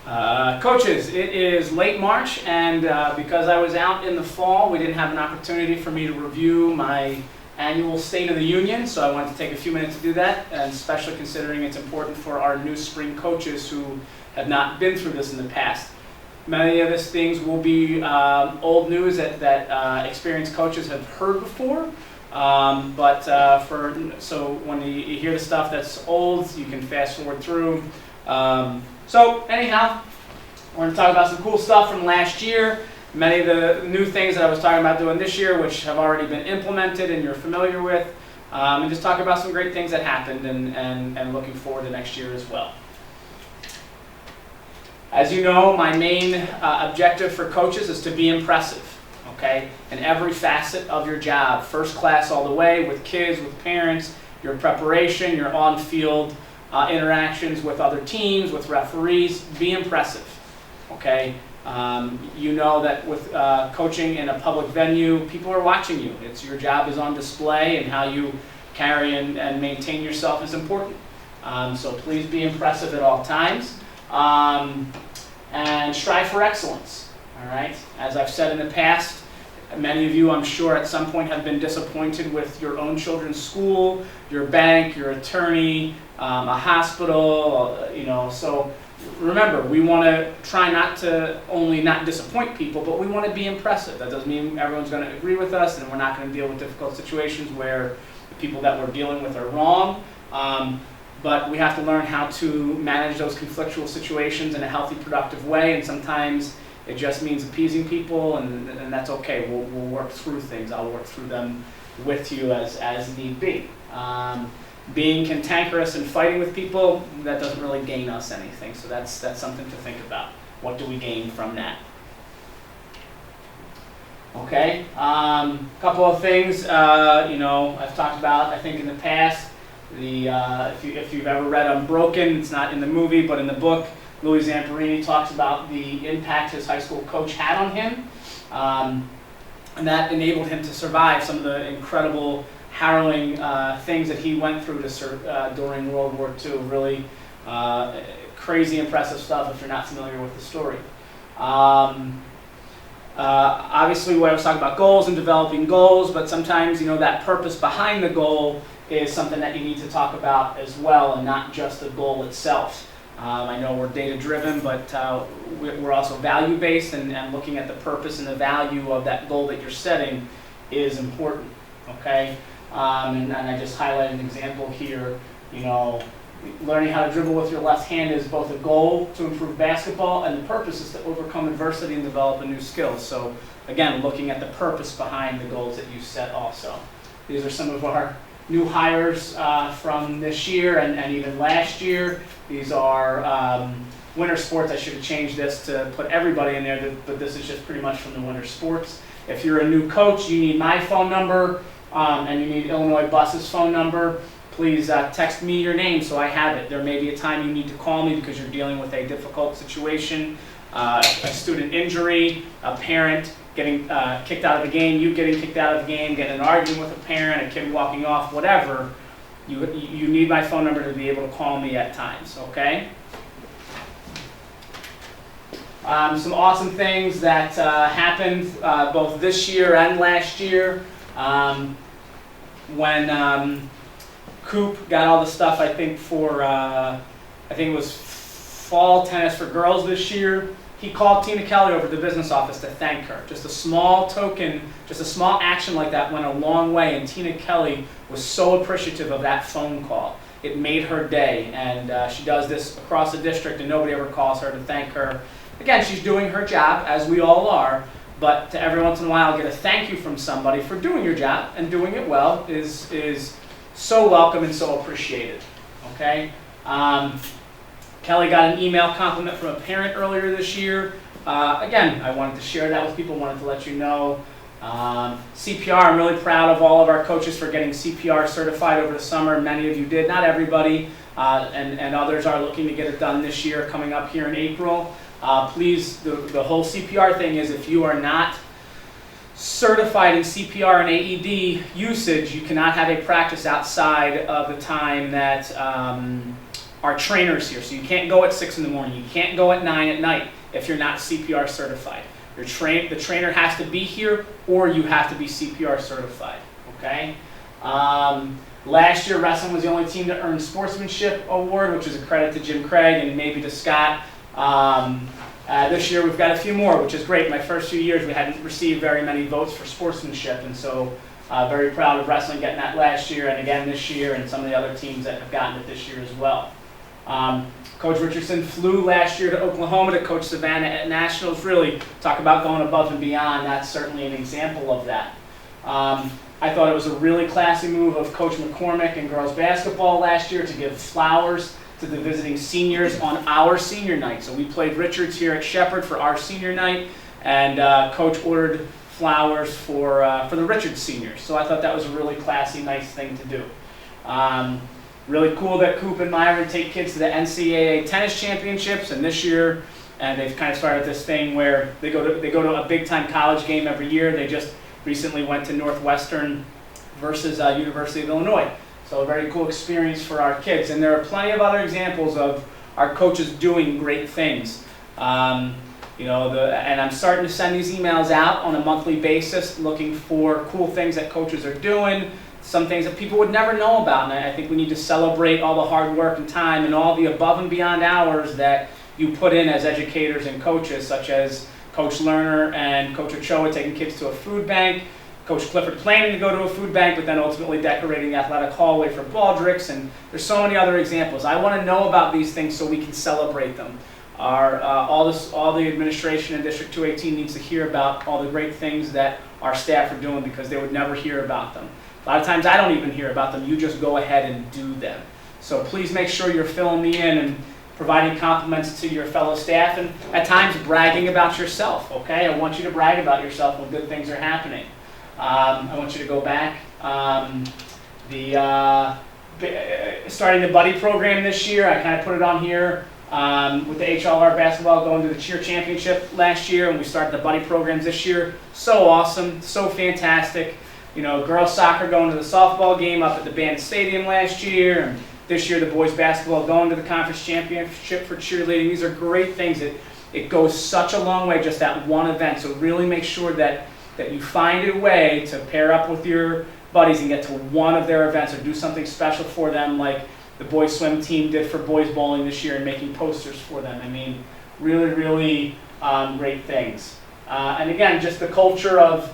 Coaches, it is late March, and because I was out in the fall, we didn't have an opportunity for me to review my annual State of the Union, so I wanted to take a few minutes to do that, and especially considering it's important for our new spring coaches who have not been through this in the past. Many of these things will be old news that experienced coaches have heard before, so when you hear the stuff that's old, you can fast forward through. So anyhow, we're going to talk about some cool stuff from last year. Many of the new things that I was talking about doing this year, which have already been implemented and you're familiar with, and just talk about some great things that happened and looking forward to next year as well. As you know, my main objective for coaches is to be impressive, okay, in every facet of your job, first class all the way, with kids, with parents, your preparation, your on-field interactions with other teams, with referees. Be impressive, okay? You know that with coaching in a public venue, people are watching you. Your job is on display, and how you carry and maintain yourself is important. So please be impressive at all times, and strive for excellence, all right? As I've said in the past, many of you, I'm sure, at some point have been disappointed with your own children's school, your bank, your attorney, a hospital, so remember, we want to try not to only not disappoint people, but we want to be impressive. That doesn't mean everyone's going to agree with us, and we're not going to deal with difficult situations where the people that we're dealing with are wrong. But we have to learn how to manage those conflictual situations in a healthy, productive way, and sometimes it just means appeasing people, and that's okay. We'll work through things. I'll work through them with you as need be. Being cantankerous and fighting with people, that doesn't really gain us anything. So that's something to think about. What do we gain from that? Okay, couple of things. I've talked about, I think, in the past. If you've ever read Unbroken, it's not in the movie, but in the book, Louis Zamperini talks about the impact his high school coach had on him, and that enabled him to survive some of the incredible, harrowing things that he went through during World War II. Really crazy, impressive stuff if you're not familiar with the story. Obviously, I was talking about goals and developing goals, but sometimes that purpose behind the goal is something that you need to talk about as well, and not just the goal itself. I know we're data-driven, but we're also value-based, and looking at the purpose and the value of that goal that you're setting is important, okay? And I just highlighted an example here. Learning how to dribble with your left hand is both a goal to improve basketball, and the purpose is to overcome adversity and develop a new skill. So again, looking at the purpose behind the goals that you set also. These are some of our new hires from this year and even last year. These are winter sports. I should have changed this to put everybody in there, but this is just pretty much from the winter sports. If you're a new coach, you need my phone number, and you need Illinois Bus's phone number. Please text me your name so I have it. There may be a time you need to call me because you're dealing with a difficult situation, a student injury, a parent getting kicked out of the game, you getting kicked out of the game, getting an argument with a parent, a kid walking off, whatever. You need my phone number to be able to call me at times, okay? Some awesome things that happened both this year and last year. When Coop got all the stuff, I think it was fall tennis for girls this year, he called Tina Kelly over to the business office to thank her. Just a small token, just a small action like that went a long way, and Tina Kelly was so appreciative of that phone call. It made her day, and she does this across the district, and nobody ever calls her to thank her. Again, she's doing her job, as we all are, but to every once in a while get a thank you from somebody for doing your job and doing it well is so welcome and so appreciated, okay? Kelly got an email compliment from a parent earlier this year. Again, I wanted to share that with people, wanted to let you know. CPR, I'm really proud of all of our coaches for getting CPR certified over the summer. Many of you did, not everybody, and others are looking to get it done this year, coming up here in April. Please, the whole CPR thing is if you are not certified in CPR and AED usage, you cannot have a practice outside of the time that our trainers here. So you can't go at 6 in the morning. You can't go at 9 at night if you're not CPR certified. The trainer has to be here, or you have to be CPR certified. Okay. Last year, wrestling was the only team to earn sportsmanship award, which is a credit to Jim Craig and maybe to Scott. This year we've got a few more, which is great. My first few years we hadn't received very many votes for sportsmanship, and so very proud of wrestling getting that last year and again this year, and some of the other teams that have gotten it this year as well. Coach Richardson flew last year to Oklahoma to coach Savannah at Nationals. Really talk about going above and beyond. That's certainly an example of that. I thought it was a really classy move of Coach McCormick in girls basketball last year to give flowers to the visiting seniors on our senior night. So we played Richards here at Shepard for our senior night, and Coach ordered flowers for the Richards seniors. So I thought that was a really classy, nice thing to do. Really cool that Coop and Myron take kids to the NCAA tennis championships, and this year, and they've kind of started this thing where they go to a big time college game every year. They just recently went to Northwestern versus University of Illinois. So a very cool experience for our kids. And there are plenty of other examples of our coaches doing great things. And I'm starting to send these emails out on a monthly basis looking for cool things that coaches are doing, some things that people would never know about. And I think we need to celebrate all the hard work and time and all the above and beyond hours that you put in as educators and coaches, such as Coach Lerner and Coach Ochoa taking kids to a food bank, Coach Clifford planning to go to a food bank, but then ultimately decorating the athletic hallway for Baldricks, and there's so many other examples. I want to know about these things so we can celebrate them. All the administration in District 218 needs to hear about all the great things that our staff are doing, because they would never hear about them. A lot of times I don't even hear about them. You just go ahead and do them. So please make sure you're filling me in and providing compliments to your fellow staff, and at times bragging about yourself, okay? I want you to brag about yourself when good things are happening. I want you to go back. Starting the buddy program this year, I kind of put it on here with the HLR basketball going to the cheer championship last year, and we started the buddy programs this year. So awesome, so fantastic. Girls soccer going to the softball game up at the band stadium last year, and this year the boys basketball going to the conference championship for cheerleading. These are great things. It goes such a long way, just that one event. So really make sure that you find a way to pair up with your buddies and get to one of their events, or do something special for them, like the boys swim team did for boys bowling this year and making posters for them. I mean, really, really great things. And again, just the culture of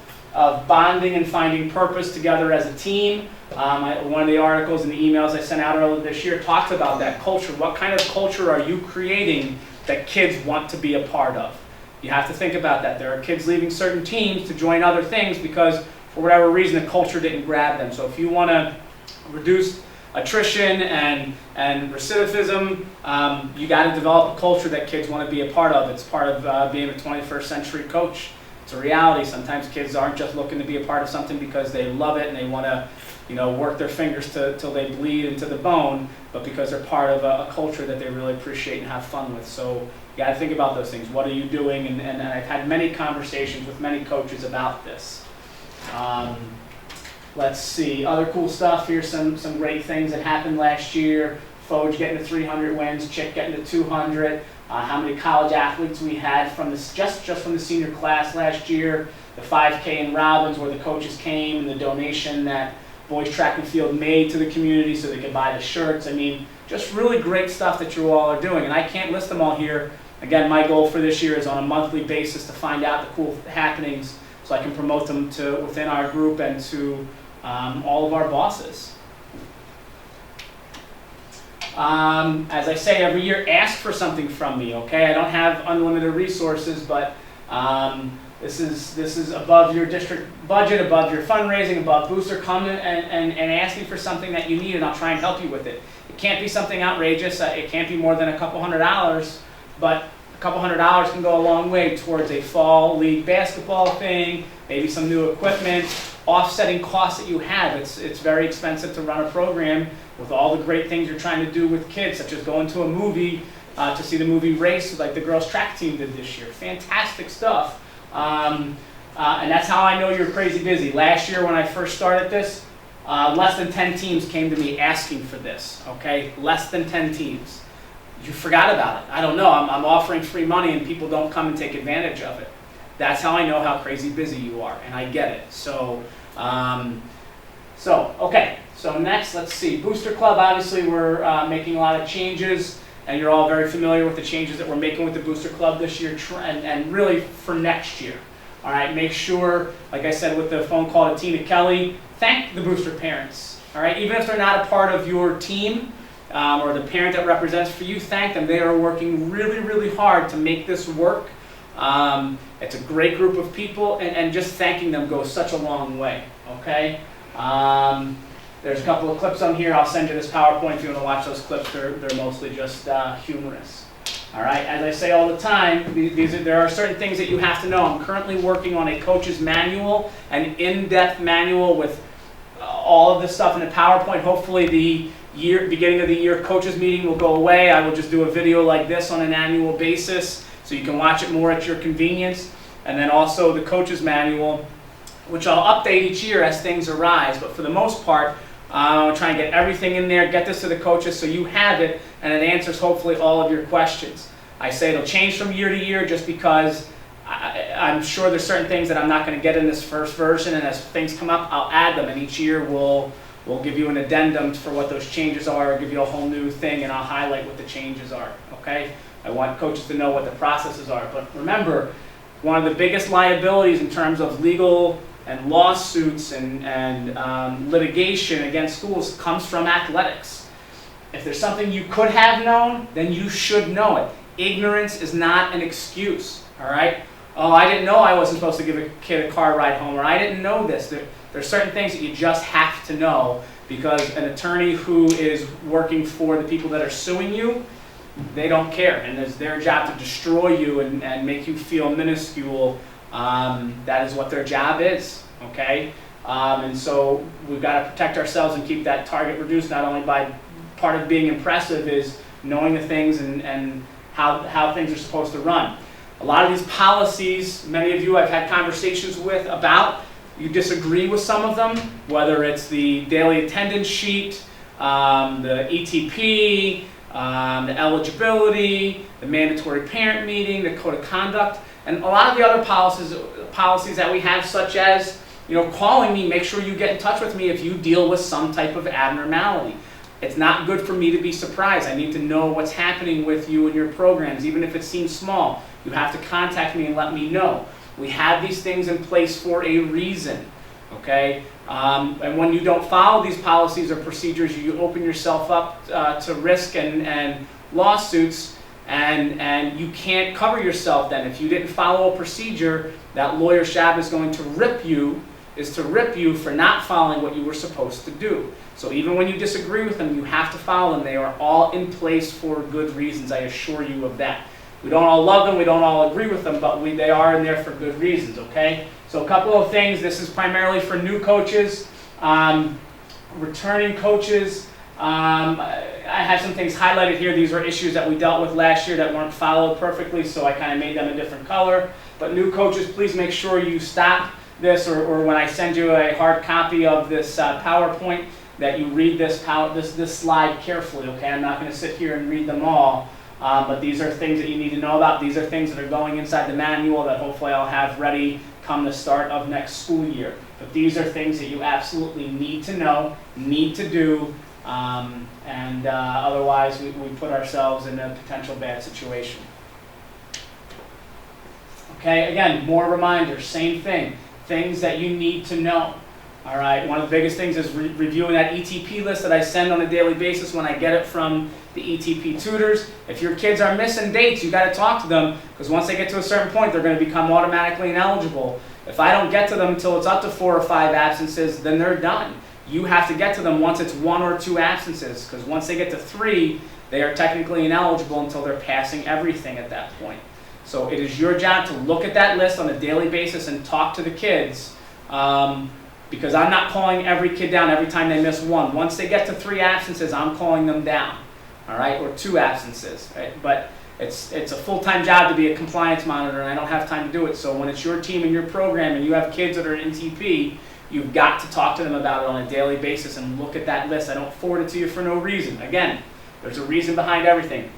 bonding and finding purpose together as a team. One of the articles and the emails I sent out earlier this year talked about that culture. What kind of culture are you creating that kids want to be a part of? You have to think about that. There are kids leaving certain teams to join other things because, for whatever reason, the culture didn't grab them. So if you want to reduce attrition and recidivism, you got to develop a culture that kids want to be a part of. It's part of being a 21st century coach. It's a reality. Sometimes kids aren't just looking to be a part of something because they love it and they want to, work their fingers till they bleed into the bone, but because they're part of a culture that they really appreciate and have fun with. So you got to think about those things. What are you doing? And I've had many conversations with many coaches about this. Let's see, other cool stuff. Here's some great things that happened last year. Foge getting to 300 wins, Chick getting to 200. How many college athletes we had from this, just from the senior class last year. The 5K in Robbins, where the coaches came, and the donation that boys track and field made to the community so they could buy the shirts. I mean, just really great stuff that you all are doing, and I can't list them all here. Again, my goal for this year is on a monthly basis to find out the cool happenings so I can promote them to within our group and to all of our bosses. As I say every year, ask for something from me, okay? I don't have unlimited resources, but this is above your district budget, above your fundraising, above booster. Come and ask me for something that you need, and I'll try and help you with it. It can't be something outrageous. It can't be more than a couple $100, but a couple $100 can go a long way towards a fall league basketball thing, maybe some new equipment, offsetting costs that you have. It's very expensive to run a program with all the great things you're trying to do with kids, such as going to a movie to see the movie Race, like the girls track team did this year. Fantastic stuff. And that's how I know you're crazy busy. Last year when I first started this, Less than 10 teams came to me asking for this, okay? Less than 10 teams. You forgot about it. I don't know. I'm offering free money and people don't come and take advantage of it. That's how I know how crazy busy you are, and I get it. So, okay. So next, let's see. Booster Club, obviously we're making a lot of changes, and you're all very familiar with the changes that we're making with the Booster Club this year, and really for next year. All right, make sure, like I said with the phone call to Tina Kelly, thank the booster parents. All right, even if they're not a part of your team or the parent that represents for you, thank them. They are working really, really hard to make this work. It's a great group of people, and just thanking them goes such a long way. Okay. There's a couple of clips on here. I'll send you this PowerPoint if you want to watch those clips. They're mostly just humorous. All right, as I say all the time, there are certain things that you have to know. I'm currently working on a coach's manual, an in-depth manual with all of this stuff in a PowerPoint. Hopefully the beginning of the year coaches meeting will go away. I will just do a video like this on an annual basis so you can watch it more at your convenience. And then also the coaches manual, which I'll update each year as things arise. But for the most part, I'm trying to get everything in there, get this to the coaches so you have it, and it answers hopefully all of your questions. I say it'll change from year to year just because I'm sure there's certain things that I'm not going to get in this first version, and as things come up, I'll add them, and each year we'll give you an addendum for what those changes are, or give you a whole new thing, and I'll highlight what the changes are, okay? I want coaches to know what the processes are. But remember, one of the biggest liabilities in terms of legal and lawsuits and litigation against schools comes from athletics. If there's something you could have known, then you should know it. Ignorance is not an excuse, all right? Oh, I didn't know I wasn't supposed to give a kid a car ride home, or I didn't know this. There's certain things that you just have to know, because an attorney who is working for the people that are suing you, they don't care, and it's their job to destroy you and make you feel minuscule. That is what their job is, okay? And so we've got to protect ourselves and keep that target reduced, not only by part of being impressive is knowing the things and how things are supposed to run. A lot of these policies, many of you I've had conversations with about, you disagree with some of them, whether it's the daily attendance sheet, the ETP, the eligibility, the mandatory parent meeting, the code of conduct, and a lot of the other policies that we have, such as, calling me, make sure you get in touch with me if you deal with some type of abnormality. It's not good for me to be surprised. I need to know what's happening with you and your programs, even if it seems small. You have to contact me and let me know. We have these things in place for a reason, okay? And when you don't follow these policies or procedures, you open yourself up to risk and lawsuits, and you can't cover yourself then. If you didn't follow a procedure, that lawyer Shab is going to rip you for not following what you were supposed to do. So even when you disagree with them, you have to follow them. They are all in place for good reasons, I assure you of that. We don't all love them, we don't all agree with them, but they are in there for good reasons, okay? So a couple of things. This is primarily for new coaches, returning coaches. I have some things highlighted here. These are issues that we dealt with last year that weren't followed perfectly, so I kind of made them a different color. But new coaches, please make sure you stop this, or when I send you a hard copy of this PowerPoint, that you read this slide carefully, okay? I'm not going to sit here and read them all, but these are things that you need to know about. These are things that are going inside the manual that hopefully I'll have ready come the start of next school year. But these are things that you absolutely need to know, need to do, and otherwise we put ourselves in a potential bad situation. Okay, again, more reminders, same thing, things that you need to know. All right, one of the biggest things is reviewing that ETP list that I send on a daily basis when I get it from the ETP tutors. If your kids are missing dates, you got to talk to them, because once they get to a certain point, they're going to become automatically ineligible. If I don't get to them until it's up to 4 or 5 absences, then they're done. You have to get to them once it's 1 or 2 absences, because once they get to 3, they are technically ineligible until they're passing everything at that point. So it is your job to look at that list on a daily basis and talk to the kids, because I'm not calling every kid down every time they miss 1. Once they get to 3 absences, I'm calling them down, all right, or 2 absences, right? But it's a full-time job to be a compliance monitor, and I don't have time to do it. So when it's your team and your program and you have kids that are in TP, You've got to talk to them about it on a daily basis and look at that list. I don't forward it to you for no reason. Again, there's a reason behind everything.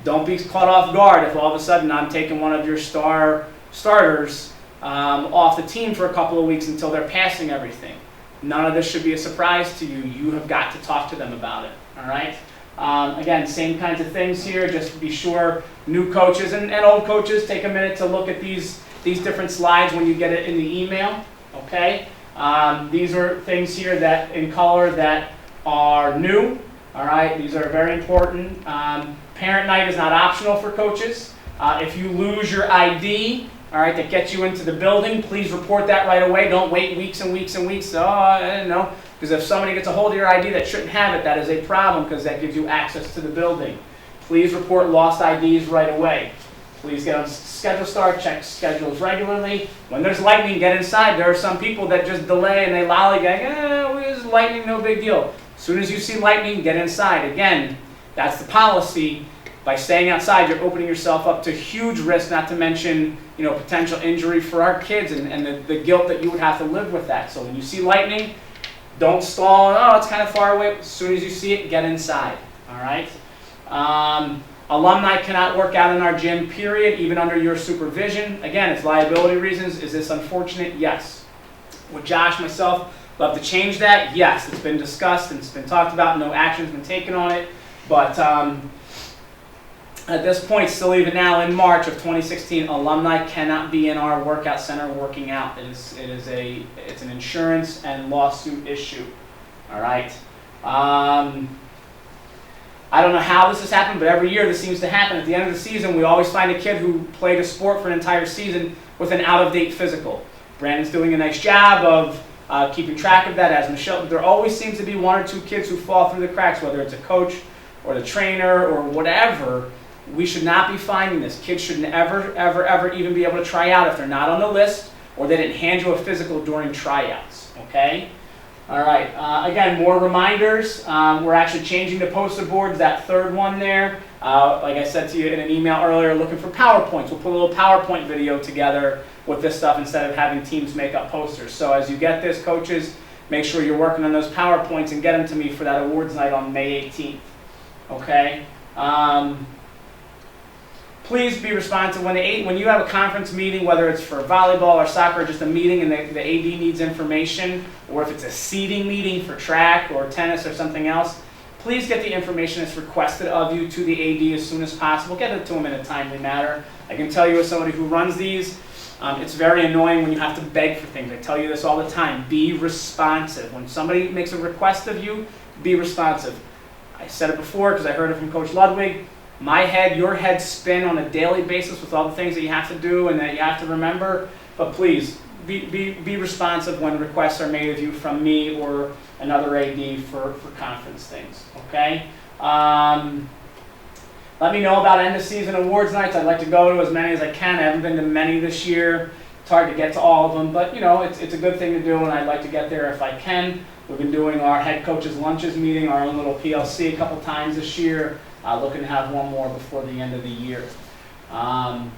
Don't be caught off guard if all of a sudden I'm taking one of your starters off the team for a couple of weeks until they're passing everything. None of this should be a surprise to you. You have got to talk to them about it, all right? Again, same kinds of things here. Just be sure new coaches and old coaches take a minute to look at these different slides when you get it in the email, okay? These are things here that in color that are new, all right? These are very important. Parent night is not optional for coaches. If you lose your ID, all right, that gets you into the building, please report that right away. Don't wait weeks and weeks and weeks. Oh, I didn't know. Because if somebody gets a hold of your ID that shouldn't have it, that is a problem because that gives you access to the building. Please report lost IDs right away. Please get on schedule start, check schedules regularly. When there's lightning, get inside. There are some people that just delay and they lollygag. There's lightning, no big deal. As soon as you see lightning, get inside. Again, that's the policy. By staying outside, you're opening yourself up to huge risk, not to mention, potential injury for our kids and the guilt that you would have to live with that. So when you see lightning, don't stall. Oh, it's kind of far away. As soon as you see it, get inside. All right? Alumni cannot work out in our gym, period, even under your supervision. Again, it's liability reasons. Is this unfortunate? Yes. Would Josh, myself, love to change that? Yes. It's been discussed and it's been talked about. No action's been taken on it. But at this point, still even now in March of 2016, alumni cannot be in our workout center working out. It's an insurance and lawsuit issue. All right. I don't know how this has happened, but every year this seems to happen. At the end of the season, we always find a kid who played a sport for an entire season with an out-of-date physical. Brandon's doing a nice job of keeping track of that, as Michelle. But there always seems to be one or two kids who fall through the cracks, whether it's a coach or the trainer or whatever. We should not be finding this. Kids should never, ever, ever even be able to try out if they're not on the list or they didn't hand you a physical during tryouts, okay? All right, again, more reminders. We're actually changing the poster boards, that third one there. Like I said to you in an email earlier, looking for PowerPoints. We'll put a little PowerPoint video together with this stuff instead of having teams make up posters. So as you get this, coaches, make sure you're working on those PowerPoints and get them to me for that awards night on May 18th, okay? Please be responsive when you have a conference meeting, whether it's for volleyball or soccer, or just a meeting and the AD needs information, or if it's a seating meeting for track or tennis or something else, please get the information that's requested of you to the AD as soon as possible. Get it to them in a timely manner. I can tell you as somebody who runs these, it's very annoying when you have to beg for things. I tell you this all the time. Be responsive. When somebody makes a request of you, be responsive. I said it before because I heard it from Coach Ludwig. My head, your head spin on a daily basis with all the things that you have to do and that you have to remember. But please, be responsive when requests are made of you from me or another AD for conference things, okay? Let me know about end of season awards nights. I'd like to go to as many as I can. I haven't been to many this year. It's hard to get to all of them, but it's a good thing to do and I'd like to get there if I can. We've been doing our head coaches lunches meeting, our own little PLC a couple times this year. Looking to have one more before the end of the year. All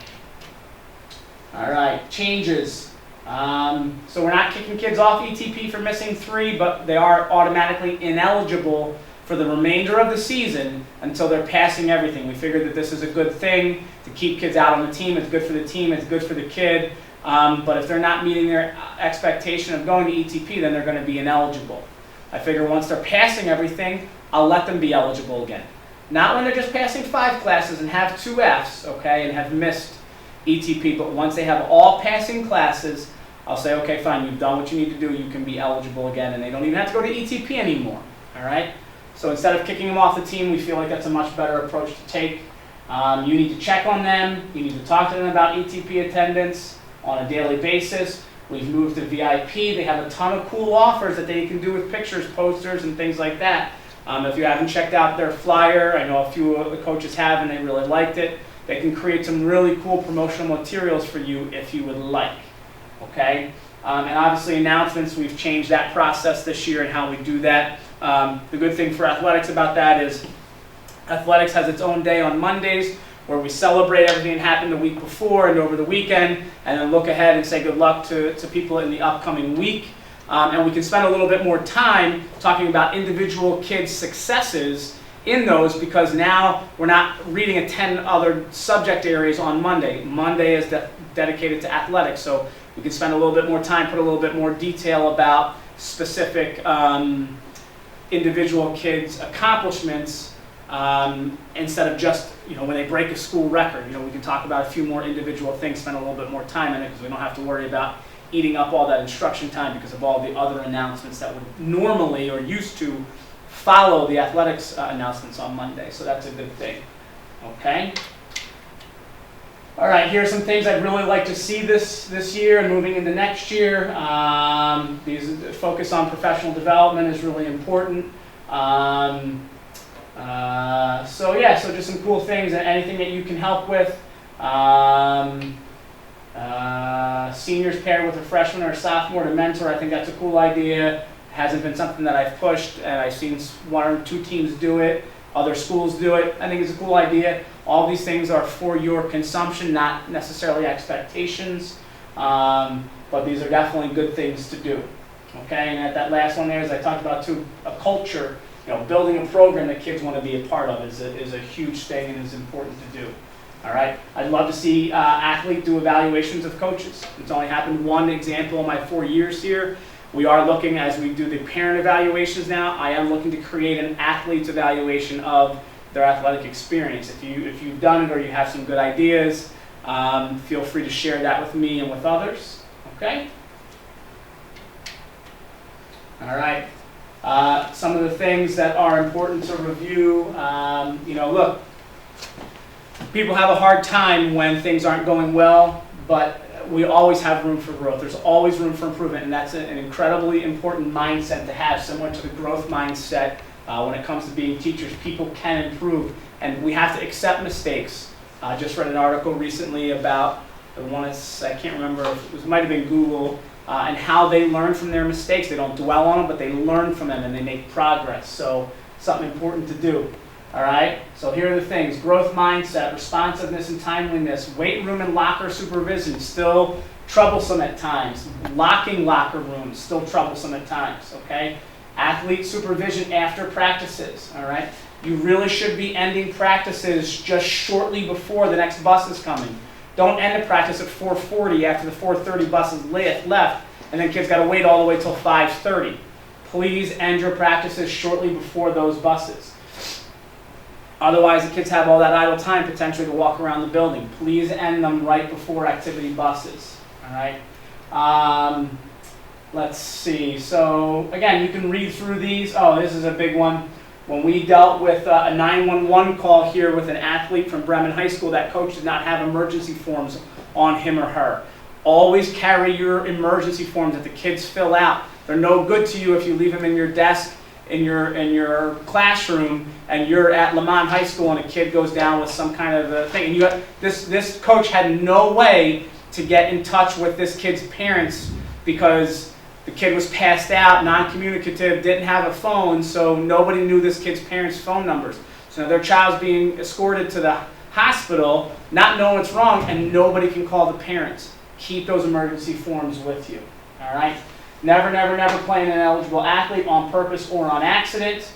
right, changes. So we're not kicking kids off ETP for missing 3, but they are automatically ineligible for the remainder of the season until they're passing everything. We figured that this is a good thing to keep kids out on the team. It's good for the team, it's good for the kid. But if they're not meeting their expectation of going to ETP, then they're going to be ineligible. I figure once they're passing everything, I'll let them be eligible again. Not when they're just passing 5 classes and have 2 Fs, okay, and have missed ETP, but once they have all passing classes, I'll say, okay, fine, you've done what you need to do, you can be eligible again, and they don't even have to go to ETP anymore, all right? So instead of kicking them off the team, we feel like that's a much better approach to take. You need to check on them, you need to talk to them about ETP attendance on a daily basis. We've moved to VIP, they have a ton of cool offers that they can do with pictures, posters, and things like that. If you haven't checked out their flyer, I know a few of the coaches have and they really liked it. They can create some really cool promotional materials for you if you would like, okay? And obviously announcements, we've changed that process this year and how we do that. The good thing for athletics about that is athletics has its own day on Mondays where we celebrate everything that happened the week before and over the weekend and then look ahead and say good luck to people in the upcoming week. and we can spend a little bit more time talking about individual kids' successes in those, because now we're not reading a 10 other subject areas on Monday. Monday is dedicated to athletics, so we can spend a little bit more time, put a little bit more detail about specific individual kids' accomplishments, instead of just, when they break a school record. We can talk about a few more individual things, spend a little bit more time in it, because we don't have to worry about eating up all that instruction time because of all the other announcements that would normally or used to follow the athletics announcements on Monday. So that's a good thing. Okay. All right, here are some things I'd really like to see this year and moving into next year. These focus on professional development is really important. So just some cool things and anything that you can help with. Seniors paired with a freshman or a sophomore to mentor, I think that's a cool idea. Hasn't been something that I've pushed, and I've seen 1 or 2 teams do it, other schools do it. I think it's a cool idea. All these things are for your consumption, not necessarily expectations, but these are definitely good things to do. Okay, and at that last one there, as I talked about too, a culture, building a program that kids want to be a part of is a huge thing and is important to do. All right, I'd love to see athletes do evaluations of coaches. It's only happened one example in my 4 years here. We are looking, as we do the parent evaluations now, I am looking to create an athlete's evaluation of their athletic experience. If you've done it or you have some good ideas, feel free to share that with me and with others. Okay? All right. Some of the things that are important to review, look, people have a hard time when things aren't going well, but we always have room for growth. There's always room for improvement, and that's an incredibly important mindset to have, similar to the growth mindset when it comes to being teachers. People can improve, and we have to accept mistakes. I just read an article recently about the one, I can't remember, it might have been Google, and how they learn from their mistakes. They don't dwell on them, but they learn from them, and they make progress. So something important to do. All right, so here are the things: growth mindset, responsiveness and timeliness, weight room and locker supervision, still troublesome at times. Locking locker rooms, still troublesome at times, okay? Athlete supervision after practices, all right? You really should be ending practices just shortly before the next bus is coming. Don't end a practice at 4:40 after the 4:30 bus is left, and then kids got to wait all the way till 5:30. Please end your practices shortly before those buses. Otherwise, the kids have all that idle time potentially to walk around the building. Please end them right before activity buses. All right. Let's see. So again, you can read through these. Oh, this is a big one. When we dealt with a 911 call here with an athlete from Bremen High School, that coach did not have emergency forms on him or her. Always carry your emergency forms that the kids fill out. They're no good to you if you leave them in your desk in your classroom and you're at Lamont High School and a kid goes down with some kind of a thing. And this coach had no way to get in touch with this kid's parents because the kid was passed out, non-communicative, didn't have a phone, so nobody knew this kid's parents' phone numbers. So now their child's being escorted to the hospital, not knowing what's wrong, and nobody can call the parents. Keep those emergency forms with you, all right? Never, never, never play an ineligible athlete on purpose or on accident.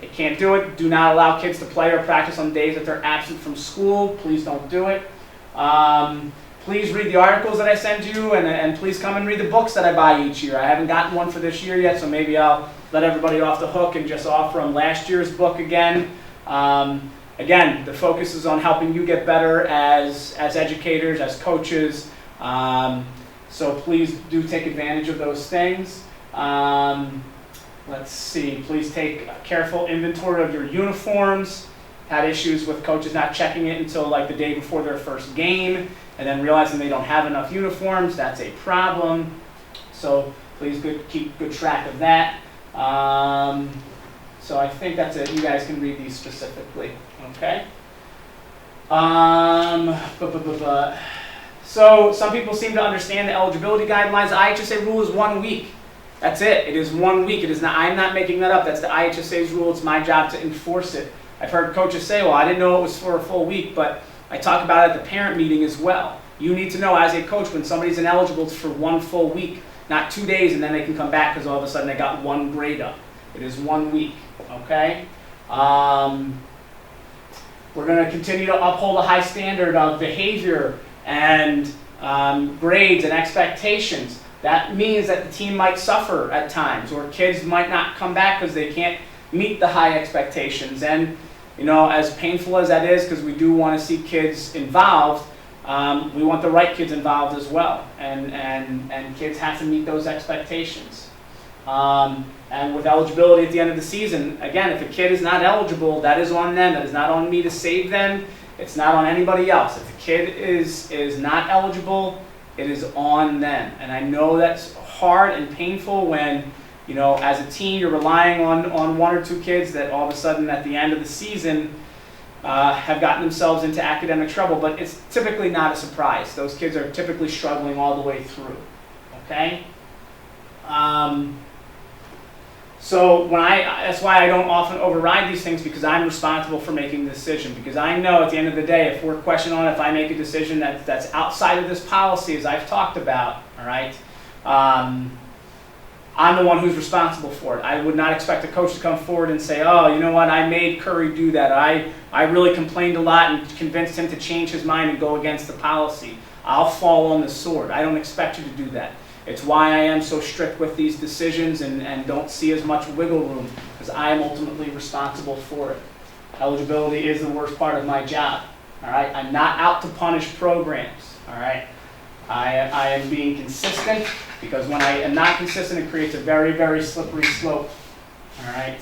It can't do it. Do not allow kids to play or practice on days that they're absent from school. Please don't do it. Please read the articles that I send you, and please come and read the books that I buy each year. I haven't gotten one for this year yet, so maybe I'll let everybody off the hook and just offer them last year's book again. Again, the focus is on helping you get better as educators, as coaches. So please do take advantage of those things. Let's see, please take a careful inventory of your uniforms. Had issues with coaches not checking it until like the day before their first game and then realizing they don't have enough uniforms. That's a problem. So please keep good track of that. So I think that's it. You guys can read these specifically, okay? So some people seem to understand the eligibility guidelines. The IHSA rule is 1 week. That's it. It is 1 week. It is not. I'm not making that up. That's the IHSA's rule. It's my job to enforce it. I've heard coaches say, well, I didn't know it was for a full week, but I talk about it at the parent meeting as well. You need to know as a coach when somebody's ineligible for 1 full week. not 2 days and then they can come back because all of a sudden they got 1 grade up. It is 1 week, okay? We're going to continue to uphold a high standard of behavior and grades and expectations. That means that the team might suffer at times, or kids might not come back because they can't meet the high expectations. And you know, as painful as that is, because we do want to see kids involved, we want the right kids involved as well. And kids have to meet those expectations. And with eligibility at the end of the season, again, if a kid is not eligible, that is on them. That is not on me to save them. It's not on anybody else. If a kid is not eligible, it is on them. And I know that's hard and painful when, you know, as a team, you're relying on 1 or 2 kids that all of a sudden at the end of the season have gotten themselves into academic trouble. But it's typically not a surprise. Those kids are typically struggling all the way through. Okay? So that's why I don't often override these things, because I'm responsible for making the decision. Because I know at the end of the day, if we're questioned on if I make a decision that's outside of this policy, as I've talked about, all right, I'm the one who's responsible for it. I would not expect a coach to come forward and say, oh, you know what, I made Curry do that. I really complained a lot and convinced him to change his mind and go against the policy. I'll fall on the sword. I don't expect you to do that. It's why I am so strict with these decisions and don't see as much wiggle room, because I am ultimately responsible for it. Eligibility is the worst part of my job. All right, I'm not out to punish programs. All right, I am being consistent, because when I am not consistent, it creates a very, very slippery slope. All right,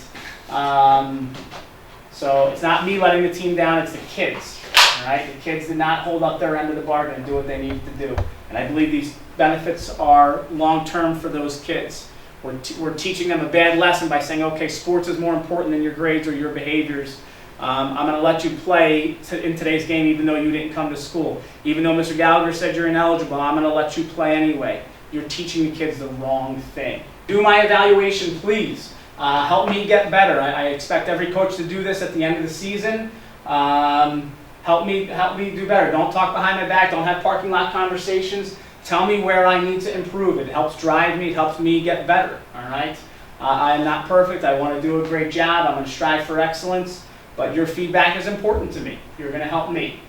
so it's not me letting the team down; it's the kids. All right, the kids did not hold up their end of the bargain and do what they needed to do, and I believe these benefits are long-term for those kids. We're teaching them a bad lesson by saying, okay, sports is more important than your grades or your behaviors. I'm going to let you play in today's game even though you didn't come to school. Even though Mr. Gallagher said you're ineligible, I'm going to let you play anyway. You're teaching the kids the wrong thing. Do my evaluation, please. Help me get better. I expect every coach to do this at the end of the season. Help me do better. Don't talk behind my back. Don't have parking lot conversations. Tell me where I need to improve. It helps drive me. It helps me get better. All right. I am not perfect. I want to do a great job. I'm going to strive for excellence. But your feedback is important to me. You're going to help me.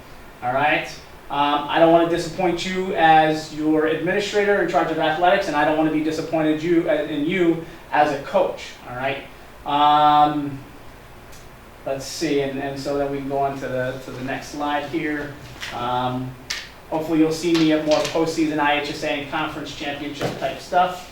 All right. I don't want to disappoint you as your administrator in charge of athletics, and I don't want to be disappointed in you as a coach. All right. Let's see, and so then we can go on to the next slide here. Hopefully you'll see me at more postseason IHSA and conference championship type stuff.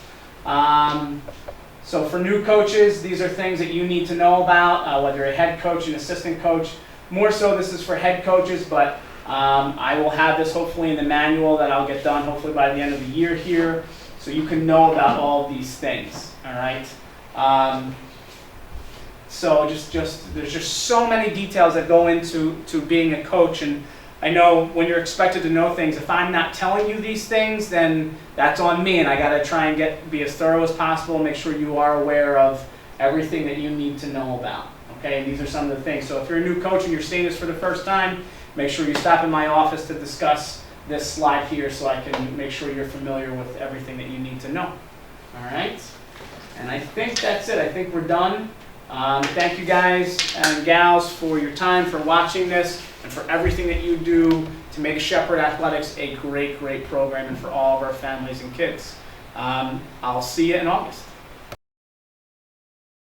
So for new coaches, these are things that you need to know about, whether you're a head coach, an assistant coach. More so this is for head coaches, but I will have this hopefully in the manual that I'll get done hopefully by the end of the year here, so you can know about all of these things, all right? So there's just so many details that go into being a coach, and I know when you're expected to know things, if I'm not telling you these things, then that's on me, and I got to try and be as thorough as possible and make sure you are aware of everything that you need to know about. Okay, and these are some of the things. So if you're a new coach and you're seeing this for the first time, make sure you stop in my office to discuss this slide here so I can make sure you're familiar with everything that you need to know. All right, and I think that's it. I think we're done. Thank you guys and gals for your time, for watching this, and for everything that you do to make Shepard Athletics a great, great program, and for all of our families and kids. I'll see you in August.